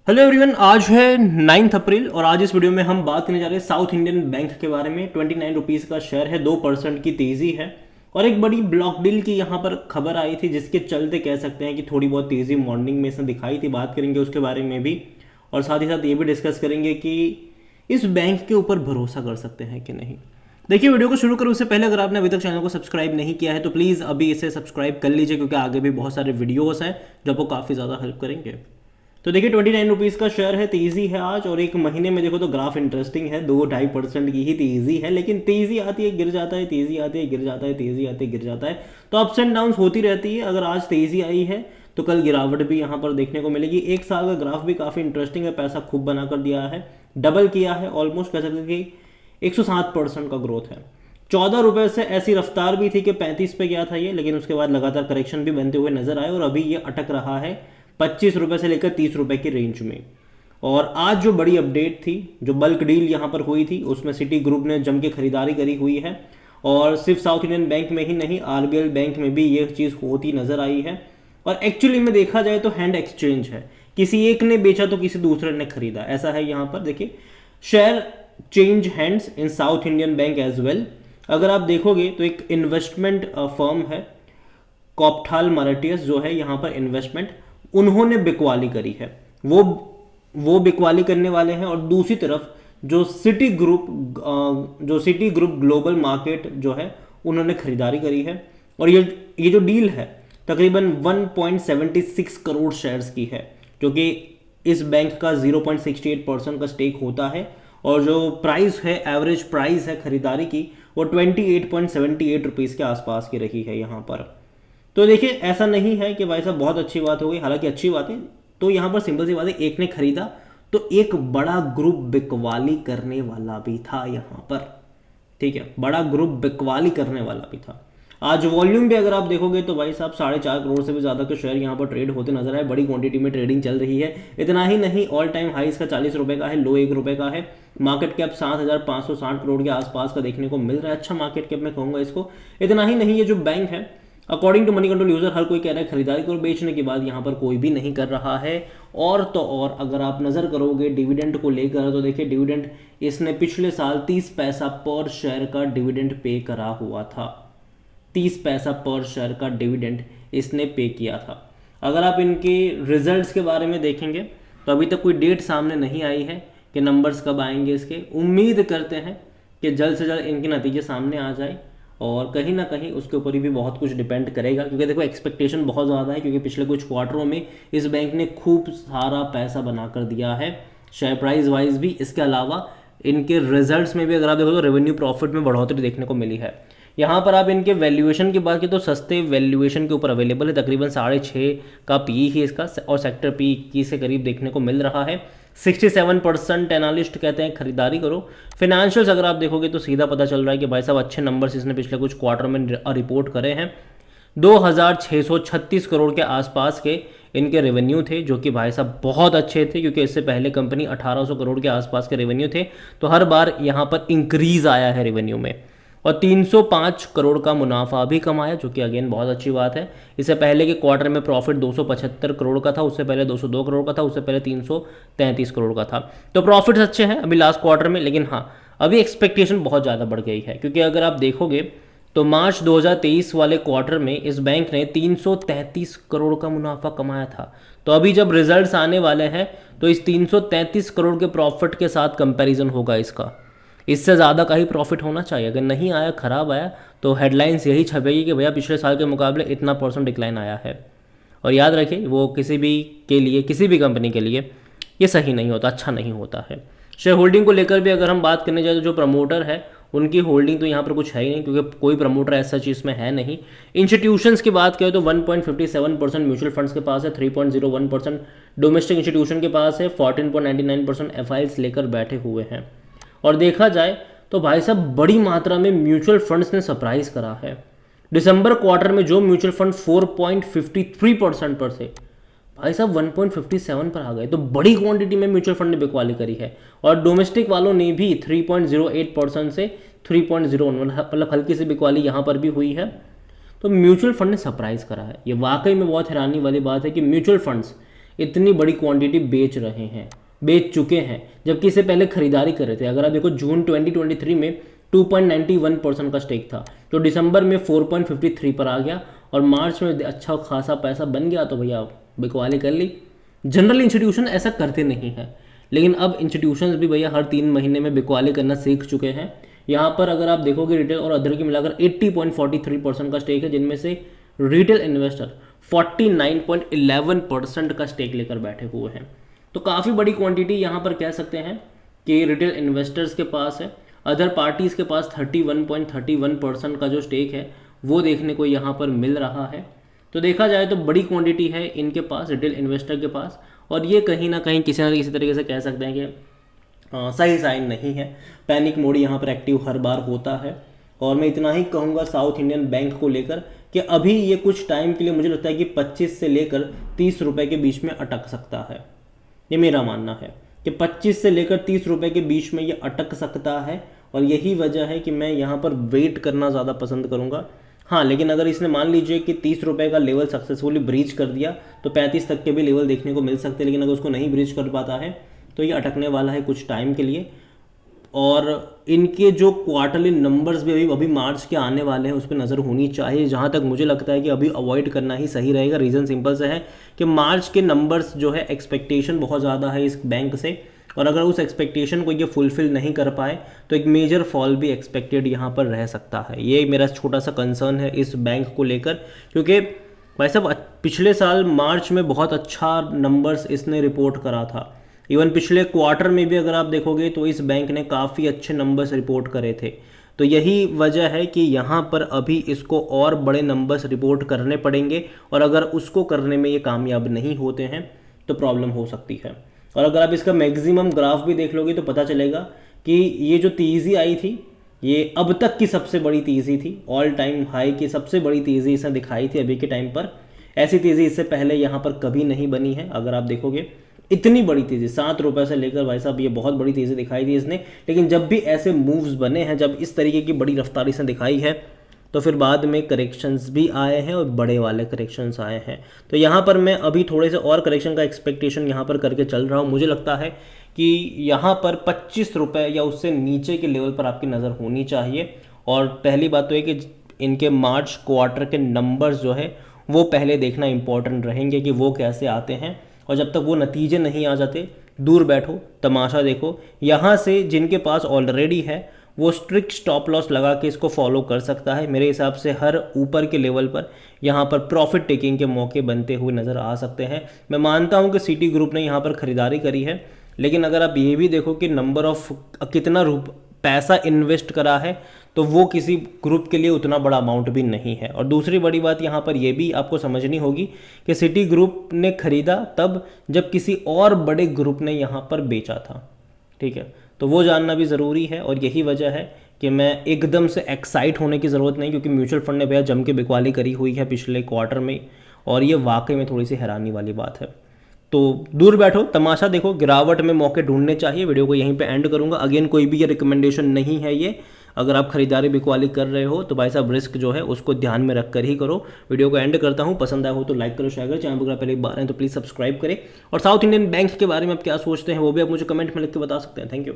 Hello everyone, आज है 9 अप्रैल और आज इस वीडियो में हम बात करने जा रहे हैं साउथ इंडियन बैंक के बारे में। 29 रुपीज़ का शेयर है, 2% की तेज़ी है और एक बड़ी ब्लॉक डील की यहाँ पर खबर आई थी जिसके चलते कह सकते हैं कि थोड़ी बहुत तेज़ी मॉर्निंग में इसने दिखाई थी। बात करेंगे उसके बारे में भी और साथ ही साथ ये भी डिस्कस करेंगे कि इस बैंक के ऊपर भरोसा कर सकते हैं कि नहीं। देखिए, वीडियो को शुरू करूँ उससे पहले अगर आपने अभी तक चैनल को सब्सक्राइब नहीं किया है तो प्लीज़ अभी इसे सब्सक्राइब कर लीजिए, क्योंकि आगे भी बहुत सारे वीडियोस हैं जो आपको काफ़ी ज़्यादा हेल्प करेंगे। तो देखिए, 29 रुपीज़ का शेयर है, तेज़ी है आज और एक महीने में देखो तो ग्राफ इंटरेस्टिंग है, 2-2.5% की ही तेज़ी है, लेकिन तेज़ी आती है गिर जाता है, तेज़ी आती है गिर जाता है, तेज़ी आती है गिर जाता है। तो अप्स एंड डाउन्स होती रहती है। अगर आज तेज़ी आई है तो कल गिरावट भी यहाँ पर देखने को मिलेगी। एक साल का ग्राफ भी काफ़ी इंटरेस्टिंग है, पैसा खूब बना कर दिया है, डबल किया है, ऑलमोस्ट कह सकते हैं कि 107% का ग्रोथ है। 14 रुपये से ऐसी रफ्तार भी थी कि 35 पे गया था ये, लेकिन उसके बाद लगातार करेक्शन भी बनते हुए नजर आए और अभी ये अटक रहा है 25 रुपये से लेकर 30 रुपये की रेंज में। और आज जो बड़ी अपडेट थी, जो बल्क डील यहाँ पर हुई थी, उसमें सिटी ग्रुप ने जम के खरीदारी करी हुई है और सिर्फ साउथ इंडियन बैंक में ही नहीं, आरबीएल बैंक में भी ये चीज़ होती नजर आई है। और एक्चुअली में देखा जाए तो हैंड एक्सचेंज है, किसी एक ने बेचा तो किसी दूसरे ने खरीदा, ऐसा है यहाँ पर। देखिए, share change hands in South Indian Bank as well. अगर आप देखोगे तो एक इन्वेस्टमेंट फर्म है कॉप्थाल मराटियस, जो है यहाँ पर इन्वेस्टमेंट, उन्होंने बिकवाली करी है, वो बिकवाली करने वाले हैं। और दूसरी तरफ जो सिटी ग्रुप ग्लोबल मार्केट जो है, उन्होंने खरीदारी करी है। और ये जो डील है तकरीबन 1.76 करोड़ शेयर्स की है, जो कि इस बैंक का 0.68% का स्टेक होता है। और जो प्राइस है, एवरेज प्राइस है खरीदारी की, वो 28.78 रुपीज़ के आसपास की रही है यहाँ पर। तो देखिए, ऐसा नहीं है कि भाई साहब बहुत अच्छी बात हो गई, हालांकि अच्छी बात है। तो यहाँ पर सिंपल सी बात है, एक ने खरीदा तो एक बड़ा ग्रुप बिकवाली करने वाला भी था यहाँ पर। ठीक है, बड़ा ग्रुप बिकवाली करने वाला भी था। आज वॉल्यूम भी अगर आप देखोगे तो भाई साहब 4.5 करोड़ से भी ज़्यादा के शेयर यहाँ पर ट्रेड होते नजर आए, बड़ी क्वांटिटी में ट्रेडिंग चल रही है। इतना ही नहीं, ऑल टाइम हाई इसका 40 रुपये का है, लो 1 रुपये का है। मार्केट कैप 7,560 करोड़ के आसपास का देखने को मिल रहा है, अच्छा मार्केट कैप मैं कहूँगा इसको। इतना ही नहीं, ये जो बैंक है, according to money control user, हर कोई कह रहा है खरीदारी को, बेचने के बाद यहाँ पर कोई भी नहीं कर रहा है। और तो और अगर आप नज़र करोगे डिविडेंड को लेकर, तो देखिए डिविडेंड इसने पिछले साल 30 पैसा पर शेयर का डिविडेंड पे करा हुआ था। 30 पैसा पर शेयर का डिविडेंड इसने पे किया था। अगर आप इनके रिजल्ट्स के बारे में देखेंगे तो अभी तक कोई डेट सामने नहीं आई है कि नंबर्स कब आएंगे इसके। उम्मीद करते हैं कि जल्द से जल्द इनके नतीजे सामने आ जाए और कहीं ना कहीं उसके ऊपर भी बहुत कुछ डिपेंड करेगा, क्योंकि देखो एक्सपेक्टेशन बहुत ज़्यादा है, क्योंकि पिछले कुछ क्वार्टरों में इस बैंक ने खूब सारा पैसा बना कर दिया है, शेयर प्राइस वाइज भी। इसके अलावा इनके रिजल्ट्स में भी अगर आप देखो तो रेवेन्यू प्रॉफिट में बढ़ोतरी देखने को मिली है। यहाँ पर आप इनके वैल्यूएशन की बात की तो सस्ते वैल्यूएशन के ऊपर अवेलेबल है, तकरीबन 6.5 का पी ही इसका, और सेक्टर पी 21 से करीब देखने को मिल रहा है। 67% एनालिस्ट कहते हैं खरीदारी करो। फिनेंशियल्स अगर आप देखोगे तो सीधा पता चल रहा है कि भाई साहब अच्छे नंबर्स इसने पिछले कुछ क्वार्टर में रिपोर्ट करे हैं। 2,636 करोड़ के आसपास के इनके रेवेन्यू थे, जो कि भाई साहब बहुत अच्छे थे, क्योंकि इससे पहले कंपनी 1,800 करोड़ के आसपास के रेवेन्यू थे। तो हर बार यहाँ पर इंक्रीज आया है रेवेन्यू में। और 305 करोड़ का मुनाफा भी कमाया, जो कि अगेन बहुत अच्छी बात है। इससे पहले के क्वार्टर में प्रॉफिट 275 करोड़ का था, उससे पहले 202 करोड़ का था, उससे पहले 333 करोड़ का था। तो प्रॉफिट्स अच्छे हैं अभी लास्ट क्वार्टर में, लेकिन हाँ, अभी एक्सपेक्टेशन बहुत ज़्यादा बढ़ गई है, क्योंकि अगर आप देखोगे तो मार्च 2023 वाले क्वार्टर में इस बैंक ने 333 करोड़ का मुनाफा कमाया था। तो अभी जब रिजल्ट्स आने वाले हैं तो इस 333 करोड़ के प्रॉफिट के साथ कंपैरिजन होगा इसका, इससे ज़्यादा का ही प्रॉफिट होना चाहिए। अगर नहीं आया, ख़राब आया, तो हेडलाइंस यही छपेगी कि भैया पिछले साल के मुकाबले इतना % डिक्लाइन आया है। और याद रखिए, वो किसी भी के लिए, किसी भी कंपनी के लिए ये सही नहीं होता, अच्छा नहीं होता है। शेयर होल्डिंग को लेकर भी अगर हम बात करने जाए तो जो प्रमोटर है उनकी होल्डिंग तो यहाँ पर कुछ है ही नहीं, क्योंकि कोई प्रमोटर ऐसा चीज़ में है नहीं। इंस्टीट्यूशंस की बात करें तो 1.57% म्यूचुअल फंड्स के पास है, 3.01% डोमेस्टिक इंस्टीट्यूशन के पास है, 14.99% एफआईआईस लेकर बैठे हुए हैं। और देखा जाए तो भाई साहब बड़ी मात्रा में म्यूचुअल फंड्स ने सरप्राइज करा है। दिसंबर क्वार्टर में जो म्यूचुअल फंड 4.53% पर थे, भाई साहब 1.57 पर आ गए। तो बड़ी क्वांटिटी में म्यूचुअल फंड ने बिकवाली करी है। और डोमेस्टिक वालों ने भी 3.08% से 3.01, मतलब हल्की सी बिकवाली यहाँ पर भी हुई है। तो म्यूचुअल फंड ने सरप्राइज करा है। ये वाकई में बहुत हैरानी वाली बात है कि म्यूचुअल फंड्स इतनी बड़ी क्वांटिटी बेच रहे हैं, बेच चुके हैं, जबकि इससे पहले खरीदारी कर रहे थे। अगर आप देखो जून 2023 में 2.91% का स्टेक था, तो दिसंबर में 4.53 पर आ गया और मार्च में अच्छा खासा पैसा बन गया, तो भैया बिकवाली कर ली। जनरल इंस्टीट्यूशन ऐसा करते नहीं है, लेकिन अब इंस्टीट्यूशंस भी भैया हर 3 महीने में बिकवाली करना सीख चुके हैं। यहाँ पर अगर आप देखोगे रिटेल और अदर की मिलाकर 80.43% का स्टेक है, जिनमें से रिटेल इन्वेस्टर 49.11% का स्टेक लेकर बैठे हुए हैं। तो काफ़ी बड़ी क्वांटिटी यहाँ पर कह सकते हैं कि रिटेल इन्वेस्टर्स के पास है। अदर पार्टीज़ के पास 31.31% का जो स्टेक है वो देखने को यहाँ पर मिल रहा है। तो देखा जाए तो बड़ी क्वांटिटी है इनके पास, रिटेल इन्वेस्टर के पास, और ये कहीं ना कहीं किसी न किसी तरीके से कह सकते हैं कि सही साइन नहीं है। पैनिक मोड यहाँ पर एक्टिव हर बार होता है। और मैं इतना ही कहूँगा साउथ इंडियन बैंक को लेकर कि अभी ये कुछ टाइम के लिए मुझे लगता है कि 25 से लेकर 30 रुपए के बीच में अटक सकता है। ये मेरा मानना है कि 25 से लेकर 30 रुपए के बीच में ये अटक सकता है, और यही वजह है कि मैं यहाँ पर वेट करना ज़्यादा पसंद करूँगा। हाँ, लेकिन अगर इसने मान लीजिए कि 30 रुपए का लेवल सक्सेसफुली ब्रीच कर दिया तो 35 तक के भी लेवल देखने को मिल सकते हैं, लेकिन अगर उसको नहीं ब्रीच कर पाता है तो ये अटकने वाला है कुछ टाइम के लिए। और इनके जो क्वार्टरली नंबर्स भी अभी मार्च के आने वाले हैं उस पर नज़र होनी चाहिए। जहाँ तक मुझे लगता है कि अभी अवॉइड करना ही सही रहेगा। रीज़न सिंपल से है कि मार्च के नंबर्स जो है एक्सपेक्टेशन बहुत ज़्यादा है इस बैंक से, और अगर उस एक्सपेक्टेशन को ये फुलफिल नहीं कर पाए तो एक मेजर फॉल भी एक्सपेक्टेड यहाँ पर रह सकता है। ये मेरा छोटा सा कंसर्न है इस बैंक को लेकर, क्योंकि भाई साहब पिछले साल मार्च में बहुत अच्छा नंबर्स इसने रिपोर्ट करा था। इवन पिछले क्वार्टर में भी अगर आप देखोगे तो इस बैंक ने काफ़ी अच्छे नंबर्स रिपोर्ट करे थे। तो यही वजह है कि यहाँ पर अभी इसको और बड़े नंबर्स रिपोर्ट करने पड़ेंगे, और अगर उसको करने में ये कामयाब नहीं होते हैं तो प्रॉब्लम हो सकती है। और अगर आप इसका मैक्सिमम ग्राफ भी देख लोगे तो पता चलेगा कि ये जो तेज़ी आई थी ये अब तक की सबसे बड़ी तेज़ी थी, ऑल टाइम हाई की सबसे बड़ी तेज़ी इसने दिखाई थी अभी के टाइम पर। ऐसी तेज़ी इससे पहले यहाँ पर कभी नहीं बनी है। अगर आप देखोगे इतनी बड़ी तेज़ी 7 रुपये से लेकर भाई साहब ये बहुत बड़ी तेज़ी दिखाई थी इसने, लेकिन जब भी ऐसे मूव्स बने हैं, जब इस तरीके की बड़ी रफ्तार इसने दिखाई है, तो फिर बाद में करेक्शंस भी आए हैं और बड़े वाले करेक्शंस आए हैं। तो यहाँ पर मैं अभी थोड़े से और करेक्शन का एक्सपेक्टेशन यहाँ पर करके चल रहा हूँ। मुझे लगता है कि यहाँ पर 25 रुपये या उससे नीचे के लेवल पर आपकी नज़र होनी चाहिए। और पहली बात तो है कि इनके मार्च क्वार्टर के नंबर्स जो है वो पहले देखना इंपॉर्टेंट रहेंगे कि वो कैसे आते हैं, और जब तक वो नतीजे नहीं आ जाते दूर बैठो तमाशा देखो। यहाँ से जिनके पास ऑलरेडी है वो स्ट्रिक्ट स्टॉप लॉस लगा के इसको फॉलो कर सकता है। मेरे हिसाब से हर ऊपर के लेवल पर यहाँ पर प्रॉफिट टेकिंग के मौके बनते हुए नज़र आ सकते हैं। मैं मानता हूँ कि सिटी ग्रुप ने यहाँ पर ख़रीदारी करी है, लेकिन अगर आप ये भी देखो कि नंबर ऑफ कितना पैसा इन्वेस्ट करा है तो वो किसी ग्रुप के लिए उतना बड़ा अमाउंट भी नहीं है। और दूसरी बड़ी बात यहाँ पर ये भी आपको समझनी होगी कि सिटी ग्रुप ने खरीदा तब जब किसी और बड़े ग्रुप ने यहाँ पर बेचा था, ठीक है, तो वो जानना भी ज़रूरी है। और यही वजह है कि मैं एकदम से एक्साइट होने की ज़रूरत नहीं, क्योंकि म्यूचुअल फंड ने भैया जम के बिकवाली करी हुई है पिछले क्वार्टर में, और ये वाकई में थोड़ी सी हैरानी वाली बात है। तो दूर बैठो तमाशा देखो, गिरावट में मौके ढूंढने चाहिए। वीडियो को यहीं पे एंड करूंगा। अगेन कोई भी ये रिकमेंडेशन नहीं है ये। अगर आप खरीदारी बिकवाली कर रहे हो तो भाई साहब रिस्क जो है उसको ध्यान में रख कर ही करो। वीडियो को एंड करता हूँ। पसंद आया हो तो लाइक करो, शेयर करो। चैनल पर पहले एक बार हैं तो प्लीज़ सब्सक्राइब करें। और साउथ इंडियन बैंक के बारे में आप क्या सोचते हैं वो भी आप मुझे कमेंट में लिख के बता सकते हैं। Thank you.